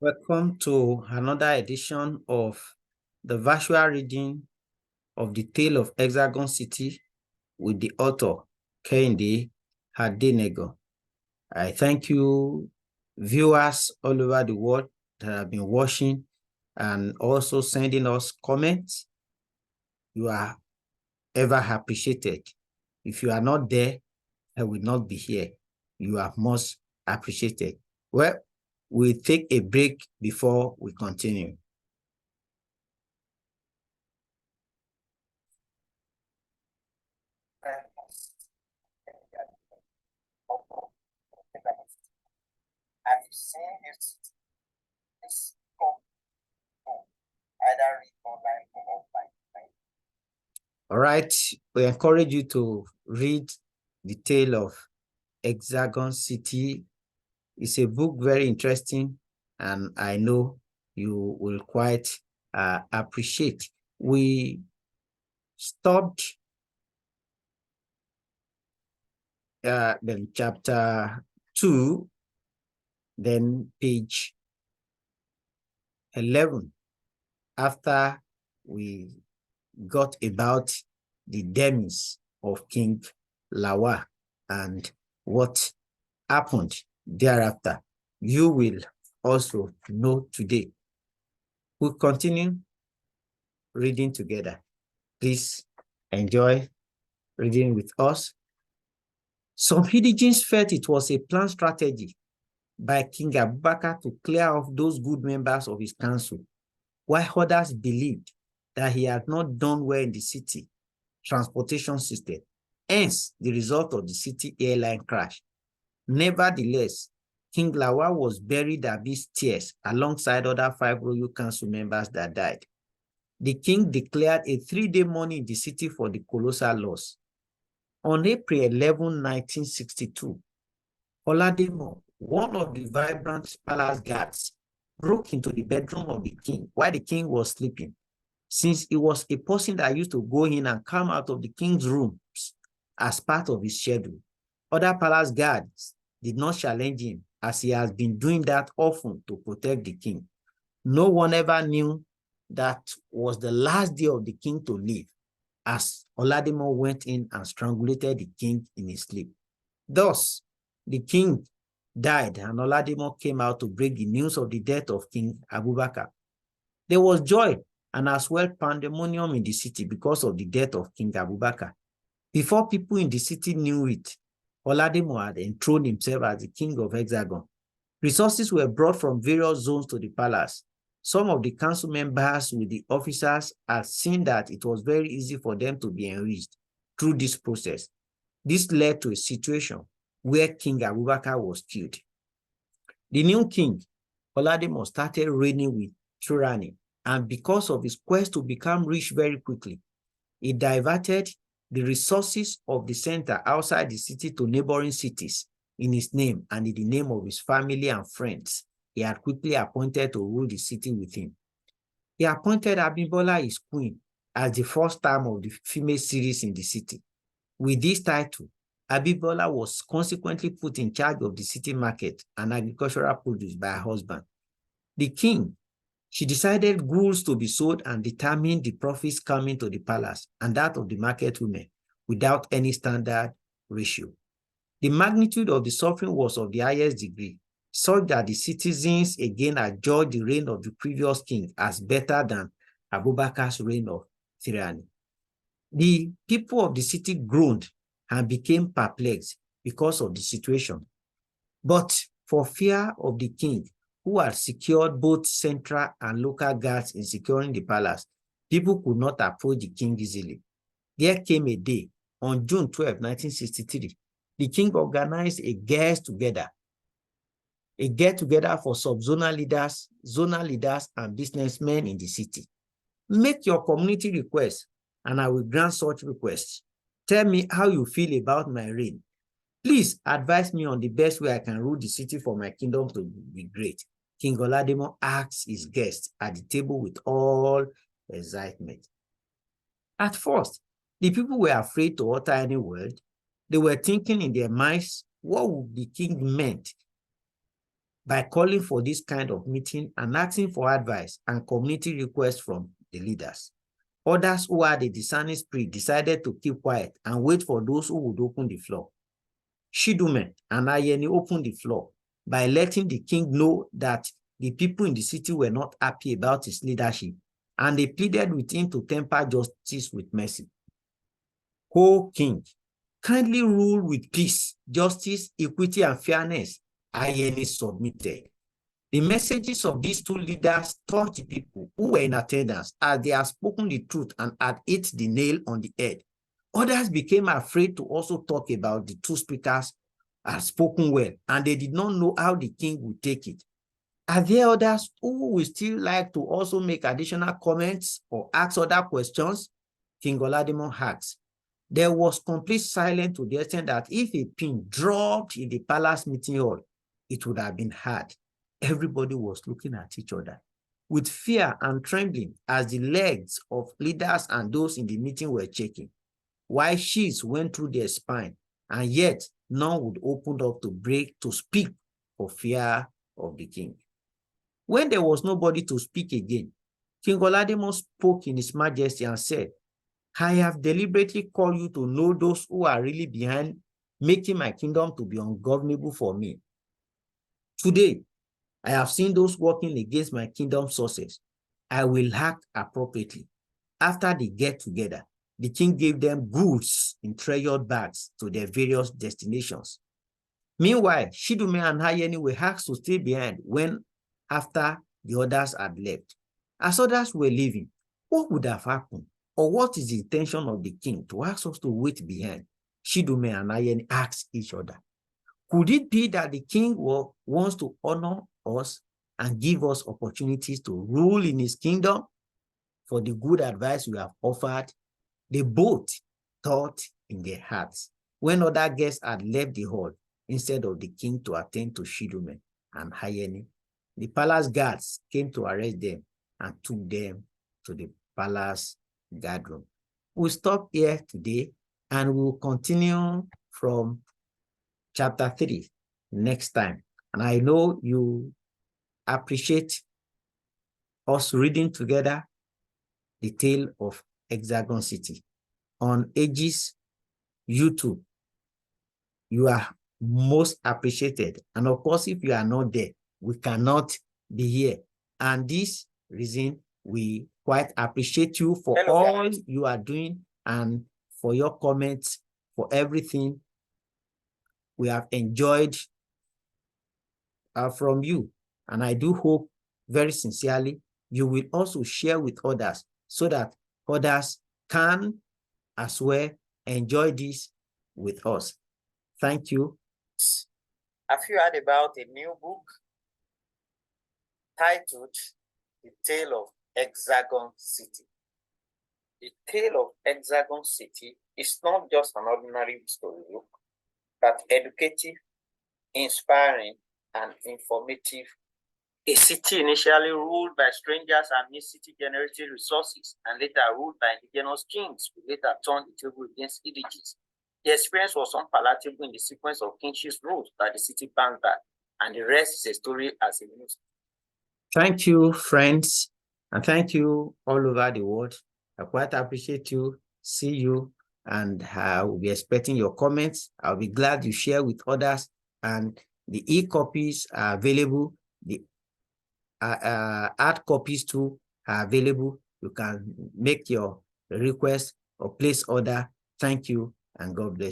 Welcome to another edition of the virtual reading of the Tale of Hexagon City with the author, Kehinde Adenego. I thank you, viewers all over the world that have been watching and also sending us comments. You are ever appreciated. If you are not there, I will not be here. You are most appreciated. Well, we'll take a break before we continue. Have you seen this either read online or offline? All right, we encourage you to read the Tale of Hexagon City. It's a book very interesting, and I know you will quite appreciate. We stopped then chapter 2, then page 11, after we got about the demise of King Lawal and what happened thereafter. You will also know today. We'll continue reading together. Please enjoy reading with us. Some indigents felt it was a planned strategy by King Abubakar to clear off those good members of his council, while others believed that he had not done well in the city transportation system, hence the result of the city airline crash. Nevertheless, King Lawal was buried amidst tears alongside other 5 royal council members that died. The king declared a 3-day mourning in the city for the colossal loss. On April 11, 1962, Olademo, one of the vibrant palace guards, broke into the bedroom of the king while the king was sleeping. Since he was a person that used to go in and come out of the king's rooms as part of his schedule, other palace guards did not challenge him, as he has been doing that often to protect the king. No one ever knew that was the last day of the king to live, as Olademo went in and strangulated the king in his sleep. Thus, the king died and Olademo came out to break the news of the death of King Abubakar. There was joy and as well pandemonium in the city because of the death of King Abubakar. Before people in the city knew it, Olademo had enthroned himself as the king of Hexagon. Resources were brought from various zones to the palace. Some of the council members with the officers had seen that it was very easy for them to be enriched through this process. This led to a situation where King Abubakar was killed. The new king, Olademo, started reigning with tyranny, and because of his quest to become rich very quickly, he diverted the resources of the center outside the city to neighboring cities in his name and in the name of his family and friends. He had quickly appointed to rule the city with him. He appointed Abimbola his queen as the first time of the female series in the city. With this title, Abimbola was consequently put in charge of the city market and agricultural produce by her husband. The king, she decided goods to be sold and determined the profits coming to the palace and that of the market women without any standard ratio. The magnitude of the suffering was of the highest degree, such that the citizens again adjudged the reign of the previous king as better than Abubakar's reign of tyranny. The people of the city groaned and became perplexed because of the situation. But for fear of the king, who had secured both central and local guards in securing the palace, people could not approach the king easily. There came a day, on June 12, 1963, the king organized a get-together for sub-zonal leaders, zonal leaders, and businessmen in the city. Make your community requests, and I will grant such requests. Tell me how you feel about my reign. Please advise me on the best way I can rule the city for my kingdom to be great. King Olademo asked his guests at the table with all excitement. At first, the people were afraid to utter any word. They were thinking in their minds what would the king meant by calling for this kind of meeting and asking for advice and community requests from the leaders. Others who had a discerning spirit decided to keep quiet and wait for those who would open the floor. Chidume and Ayeni opened the floor by letting the king know that the people in the city were not happy about his leadership, and they pleaded with him to temper justice with mercy. O king, kindly rule with peace, justice, equity, and fairness. Ayeni submitted. The messages of these two leaders touched the people who were in attendance, as they had spoken the truth and had hit the nail on the head. Others became afraid to also talk about the two speakers had spoken well, and they did not know how the king would take it. Are there others who would still like to also make additional comments or ask other questions? King Oladimon asked. There was complete silence to the extent that if a pin dropped in the palace meeting hall, it would have been heard. Everybody was looking at each other with fear and trembling as the legs of leaders and those in the meeting were shaking, while sheets went through their spine, and yet none would open up to speak for fear of the king. When there was nobody to speak again, King Oladimon spoke in his majesty and said, I have deliberately called you to know those who are really behind making my kingdom to be ungovernable for me. Today, I have seen those working against my kingdom's success. I will act appropriately. After they get together, the king gave them goods in treasured bags to their various destinations. Meanwhile, Chidume and Ayeni were asked to stay behind after the others had left. As others were leaving, what would have happened? Or what is the intention of the king to ask us to wait behind? Chidume and Ayeni asked each other. Could it be that the king wants to honor us and give us opportunities to rule in his kingdom? For the good advice we have offered, they both thought in their hearts when other guests had left the hall instead of the king to attend to Chidume and Ayeni. The palace guards came to arrest them and took them to the palace guard room. We'll stop here today and we'll continue from chapter 3 next time. And I know you appreciate us reading together the tale of Hexagon City on Aegis YouTube. You are most appreciated. And of course, if you are not there, we cannot be here. And this reason, we quite appreciate you for all you are doing and for your comments, for everything we have enjoyed from you. And I do hope very sincerely you will also share with others so that others can as well enjoy this with us. Thank you. Have you heard about a new book titled The Tale of Hexagon City? The Tale of Hexagon City is not just an ordinary storybook, but educative, inspiring, and informative. A city initially ruled by strangers and city-generated resources, and later ruled by indigenous kings who later turned the table against indigenous. The experience was unpalatable in the sequence of kingship rules that the city bounced back, and the rest is a story as a news. Thank you, friends, and thank you all over the world. I quite appreciate you. See you, and I will be expecting your comments. I'll be glad you share with others, and the e-copies are available. The hard copies too are available. You can make your request or place order. Thank you, and God bless you.